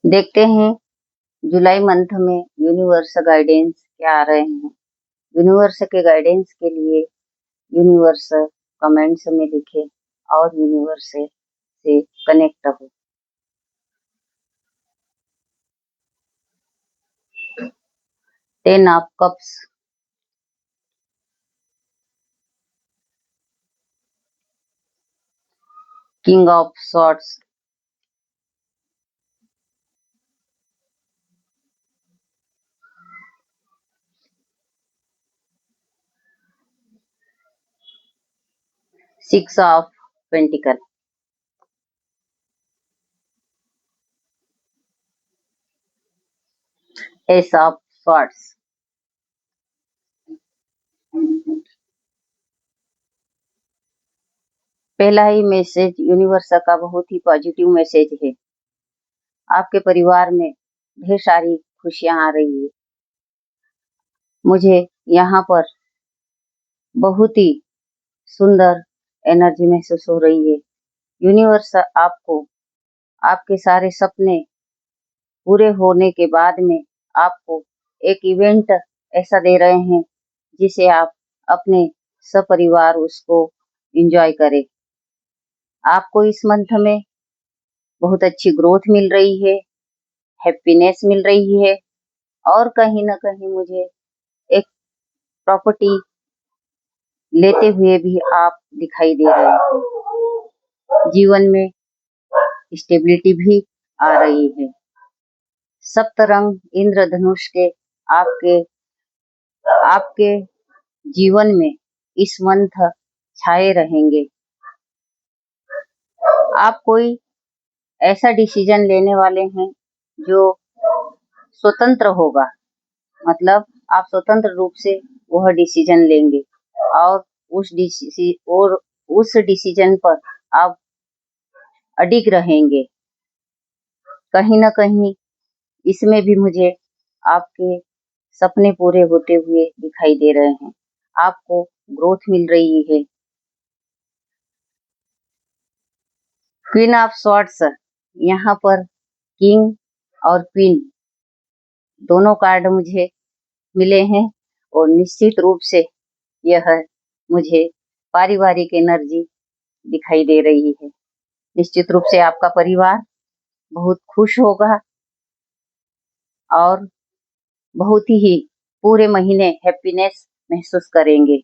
देखते हैं जुलाई मंथ में यूनिवर्स गाइडेंस क्या आ रहे हैं। यूनिवर्स के गाइडेंस के लिए यूनिवर्स कमेंट्स में लिखे और यूनिवर्स से कनेक्ट हो। 10 of cups, king of swords, six of pentacle, S of swords. पहला ही मैसेज यूनिवर्स का बहुत ही पॉजिटिव मैसेज है। आपके परिवार में ढेर सारी खुशियां आ रही है। मुझे यहाँ पर बहुत ही सुंदर एनर्जी महसूस हो रही है। यूनिवर्स आपको आपके सारे सपने पूरे होने के बाद में आपको एक इवेंट ऐसा दे रहे हैं जिसे आप अपने सपरिवार उसको एंजॉय करें। आपको इस मंथ में बहुत अच्छी ग्रोथ मिल रही है, हैप्पीनेस मिल रही है और कहीं न कहीं मुझे एक प्रॉपर्टी लेते हुए भी आप दिखाई दे रहे हैं। जीवन में स्टेबिलिटी भी आ रही है। सप्तरंग इंद्रधनुष के आपके आपके जीवन में इस मंथ छाए रहेंगे। आप कोई ऐसा डिसीजन लेने वाले हैं जो स्वतंत्र होगा, मतलब आप स्वतंत्र रूप से वह डिसीजन लेंगे और उस डिसीजन पर आप अडिग रहेंगे। कहीं न कहीं इसमें भी मुझे आपके सपने पूरे होते हुए दिखाई दे रहे हैं। आपको ग्रोथ मिल रही है। क्वीन ऑफ स्वॉर्ड्स, यहाँ पर किंग और क्वीन दोनों कार्ड मुझे मिले हैं और निश्चित रूप से यह मुझे पारिवारिक एनर्जी दिखाई दे रही है। निश्चित रूप से आपका परिवार बहुत खुश होगा और बहुत ही पूरे महीने हैप्पीनेस महसूस करेंगे।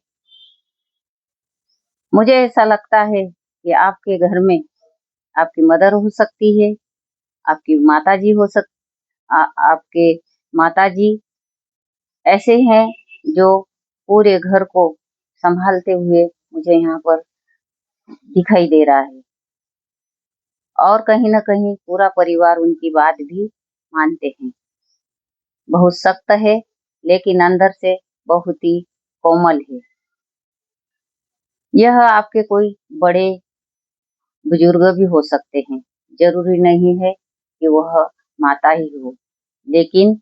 मुझे ऐसा लगता है कि आपके घर में आपकी मदर हो सकती है, आपकी माताजी आपके माताजी ऐसे हैं जो पूरे घर को संभालते हुए मुझे यहाँ पर दिखाई दे रहा है और कहीं न कहीं पूरा परिवार उनकी बात भी मानते हैं। बहुत सख्त है लेकिन अंदर से बहुत ही कोमल है। यह आपके कोई बड़े बुजुर्ग भी हो सकते हैं, जरूरी नहीं है कि वह माता ही हो, लेकिन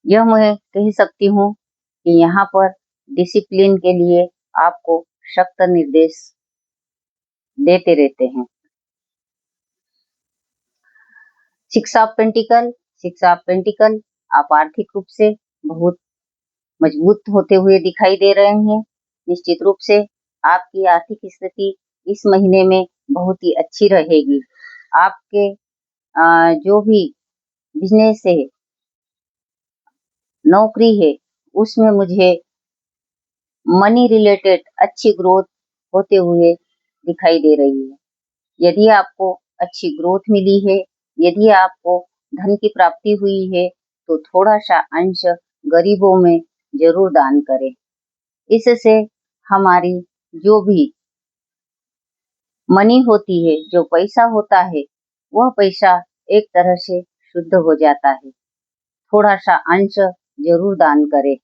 यह मैं कह सकती हूँ कि यहाँ पर डिसिप्लिन के लिए आपको सख्त निर्देश देते रहते हैं। सिक्स ऑफ पेंटिकल, आप आर्थिक रूप से बहुत मजबूत होते हुए दिखाई दे रहे हैं। निश्चित रूप से आपकी आर्थिक स्थिति इस महीने में बहुत ही अच्छी रहेगी। आपके जो भी बिजनेस है, नौकरी है, उसमें मुझे मनी रिलेटेड अच्छी ग्रोथ होते हुए दिखाई दे रही है। यदि आपको अच्छी ग्रोथ मिली है, यदि आपको धन की प्राप्ति हुई है, तो थोड़ा-सा अंश गरीबों में ज़रूर दान करें। इससे हमारी जो भी मनी होती है, जो पैसा होता है, वह पैसा एक तरह से शुद्ध हो जाता है। थोड़ा-सा अंश ज़रूर दान करें।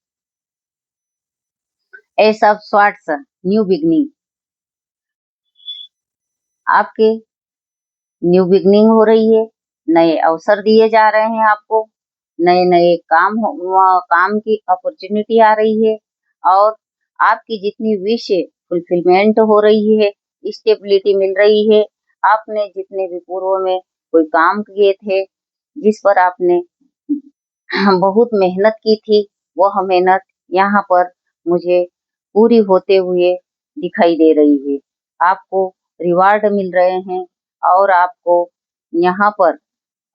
S of swords, new beginning, आपके न्यू बिगिनिंग हो रही है, नए अवसर दिए जा रहे हैं आपको, नए-नए काम की अपॉर्चुनिटी आ रही है और आपकी जितनी विश है फुलफिलमेंट हो रही है, स्टेबिलिटी मिल रही है। आपने जितने भी पूर्व में कोई काम किए थे, जिस पर आपने बहुत मेहनत की थी, वह मेहनत यहाँ पर मुझे पूरी होते हुए दिखाई दे रही है। आपको रिवार्ड मिल रहे हैं और आपको यहाँ पर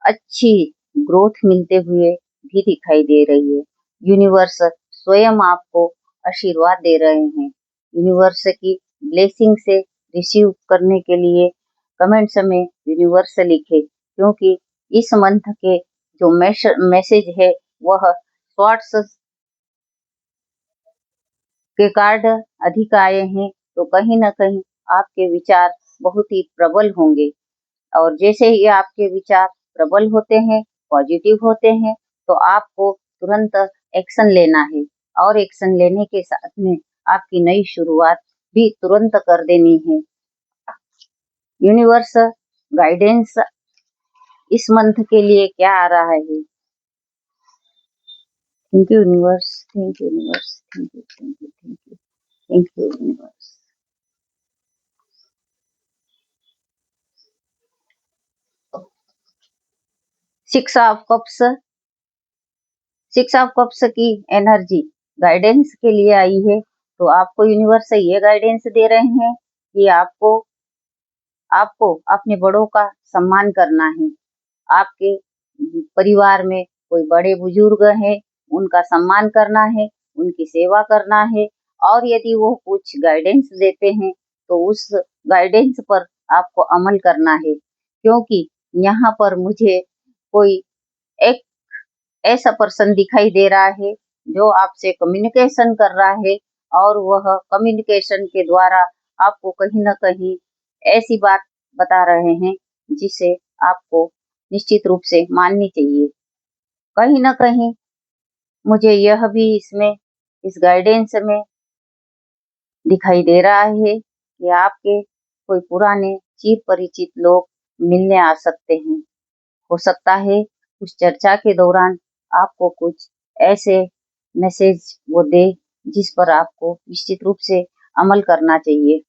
अच्छी ग्रोथ मिलते हुए भी दिखाई दे रही है। यूनिवर्स स्वयं आपको आशीर्वाद दे रहे हैं। यूनिवर्स की ब्लेसिंग से रिसीव करने के लिए कमेंट्स में यूनिवर्स लिखे, क्योंकि इस मंथ के जो मैसेज है वह शॉर्ट्स के कार्ड अधिक आए हैं, तो कहीं न कहीं आपके विचार बहुत ही प्रबल होंगे और जैसे ही आपके विचार प्रबल होते हैं, पॉजिटिव होते हैं, तो आपको तुरंत एक्शन लेना है और एक्शन लेने के साथ में आपकी नई शुरुआत भी तुरंत कर देनी है। यूनिवर्स गाइडेंस इस मंथ के लिए क्या आ रहा है? Thank you universe, thank you universe, thank you, thank you, thank you, thank you universe. Six of cups, six of cups की एनर्जी गाइडेंस के लिए आई है, तो आपको यूनिवर्स से ये गाइडेंस दे रहे हैं कि आपको आपको अपने बड़ों का सम्मान करना है। आपके परिवार में कोई बड़े बुजुर्ग हैं, उनका सम्मान करना है, उनकी सेवा करना है और यदि वो कुछ गाइडेंस देते हैं, तो उस गाइडेंस पर आपको अमल करना है। क्योंकि यहाँ पर मुझे कोई एक ऐसा पर्सन दिखाई दे रहा है, जो आपसे कम्युनिकेशन कर रहा है और वह कम्युनिकेशन के द्वारा आपको कहीं न कहीं ऐसी बात बता रहे हैं, जिसे आपको निश्चित रूप से माननी चाहिए। कहीं न कहीं मुझे यह भी इसमें इस गाइडेंस में दिखाई दे रहा है कि आपके कोई पुराने चिर-परिचित लोग मिलने आ सकते हैं। हो सकता है उस चर्चा के दौरान आपको कुछ ऐसे मैसेज वो दे, जिस पर आपको निश्चित रूप से अमल करना चाहिए।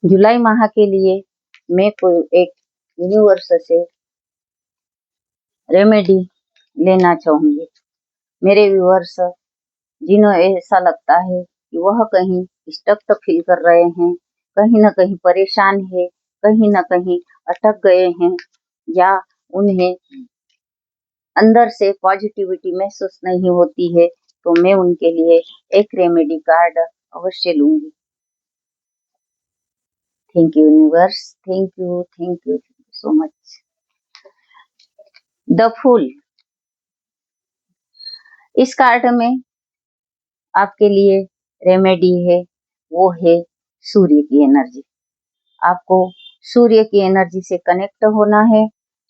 जुलाई माह के लिए मैं कोई एक यूनिवर्स से रेमेडी लेना चाहूँगी। मेरे व्यूअर्स जिन्हें ऐसा लगता है कि वह कहीं स्टक फील कर रहे हैं, कहीं न कहीं परेशान है, कहीं न कहीं अटक गए हैं या उन्हें अंदर से पॉजिटिविटी महसूस नहीं होती है, तो मैं उनके लिए एक रेमेडी कार्ड अवश्य लूँगी। Thank you universe, thank you so much. The fool, इस कार्ड में आपके लिए रेमेडी है, वो है सूर्य की एनर्जी। आपको सूर्य की एनर्जी से कनेक्ट होना है,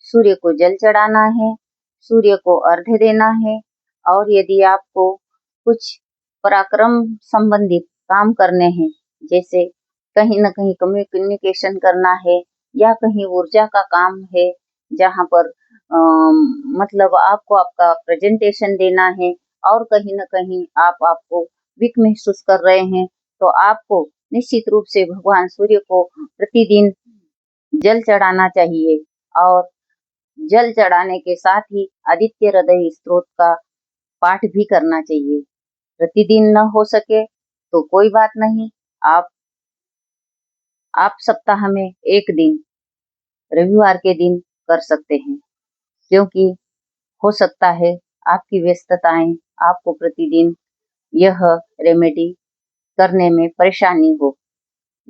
सूर्य को जल चढ़ाना है, सूर्य को अर्घ्य देना है और यदि आपको कुछ पराक्रम संबंधित काम करने हैं, जैसे कहीं न कहीं कम्युनिकेशन करना है या कहीं ऊर्जा का काम है, जहाँ पर मतलब आपको आपका प्रेजेंटेशन देना है और कहीं न कहीं आप आपको वीक महसूस कर रहे हैं, तो आपको निश्चित रूप से भगवान सूर्य को प्रतिदिन जल चढ़ाना चाहिए और जल चढ़ाने के साथ ही आदित्य हृदय स्तोत्र का पाठ भी करना चाहिए। प्रतिदिन न हो सके तो कोई बात नहीं, आप सप्ताह में एक दिन रविवार के दिन कर सकते हैं, क्योंकि हो सकता है आपकी व्यस्तताएं आपको प्रतिदिन यह रेमेडी करने में परेशानी हो,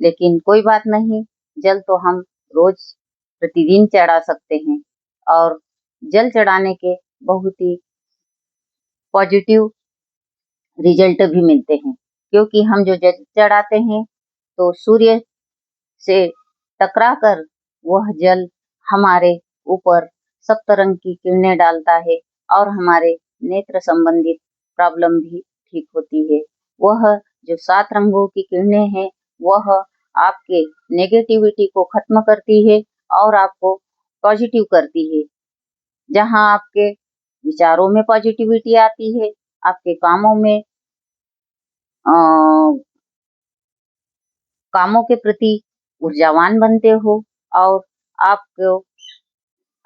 लेकिन कोई बात नहीं, जल तो हम रोज प्रतिदिन चढ़ा सकते हैं और जल चढ़ाने के बहुत ही पॉजिटिव रिजल्ट भी मिलते हैं, क्योंकि हम जो जल चढ़ाते हैं तो सूर्य से टकराकर वह जल हमारे ऊपर सप्तरंग की किरणें डालता है और हमारे नेत्र संबंधित प्रॉब्लम भी ठीक होती है। वह जो 7 रंगों की किरणें हैं, वह आपके नेगेटिविटी को खत्म करती है और आपको पॉजिटिव करती है। जहाँ आपके विचारों में पॉजिटिविटी आती है, आपके अ, कामों के प्रति ऊर्जावान बनते हो और आपको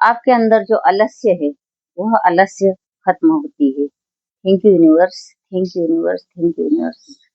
आपके अंदर जो आलस्य है, वह आलस्य खत्म होती है। Thank you universe, thank you universe, thank you universe.